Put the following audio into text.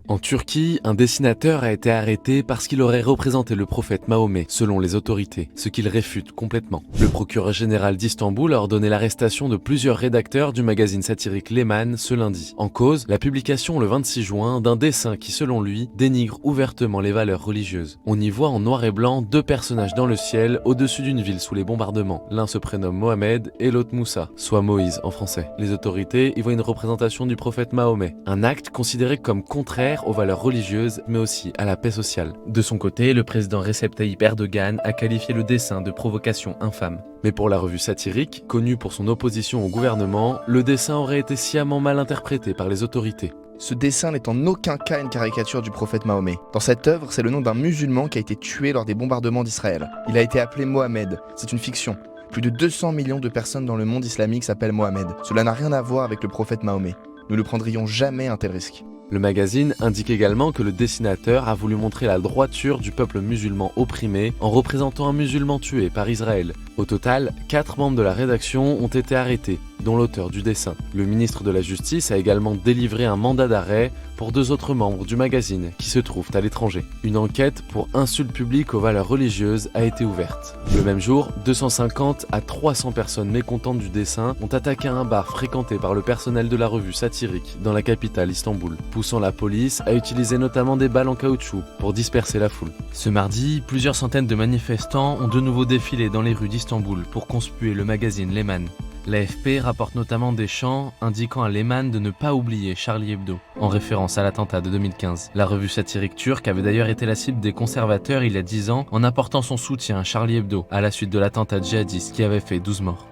En Turquie, un dessinateur a été arrêté parce qu'il aurait représenté le prophète Mahomet, selon les autorités, ce qu'il réfute complètement. Le procureur général d'Istanbul a ordonné l'arrestation de plusieurs rédacteurs du magazine satirique Leman ce lundi. En cause, la publication le 26 juin d'un dessin qui, selon lui, dénigre ouvertement les valeurs religieuses. On y voit en noir et blanc deux personnages dans le ciel au-dessus d'une ville sous les bombardements. L'un se prénomme Mohamed et l'autre Moussa, soit Moïse en français. Les autorités y voient une représentation du prophète Mahomet, un acte considéré comme contraire aux valeurs religieuses, mais aussi à la paix sociale. De son côté, le président Recep Tayyip Erdogan a qualifié le dessin de provocation infâme. Mais pour la revue satirique, connue pour son opposition au gouvernement, le dessin aurait été sciemment mal interprété par les autorités. Ce dessin n'est en aucun cas une caricature du prophète Mahomet. Dans cette œuvre, c'est le nom d'un musulman qui a été tué lors des bombardements d'Israël. Il a été appelé Mohamed, c'est une fiction. Plus de 200 millions de personnes dans le monde islamique s'appellent Mohamed. Cela n'a rien à voir avec le prophète Mahomet. Nous ne prendrions jamais un tel risque. Le magazine indique également que le dessinateur a voulu montrer la droiture du peuple musulman opprimé en représentant un musulman tué par Israël. Au total, 4 membres de la rédaction ont été arrêtés, dont l'auteur du dessin. Le ministre de la Justice a également délivré un mandat d'arrêt pour 2 autres membres du magazine qui se trouvent à l'étranger. Une enquête pour insulte publique aux valeurs religieuses a été ouverte. Le même jour, 250 à 300 personnes mécontentes du dessin ont attaqué un bar fréquenté par le personnel de la revue satirique dans la capitale Istanbul, poussant la police à utiliser notamment des balles en caoutchouc pour disperser la foule. Ce mardi, plusieurs centaines de manifestants ont de nouveau défilé dans les rues d'Istanbul pour conspuer le magazine Leman. L'AFP rapporte notamment des chants indiquant à Leman de ne pas oublier Charlie Hebdo, en référence à l'attentat de 2015. La revue satirique turque avait d'ailleurs été la cible des conservateurs il y a 10 ans en apportant son soutien à Charlie Hebdo à la suite de l'attentat djihadiste qui avait fait 12 morts.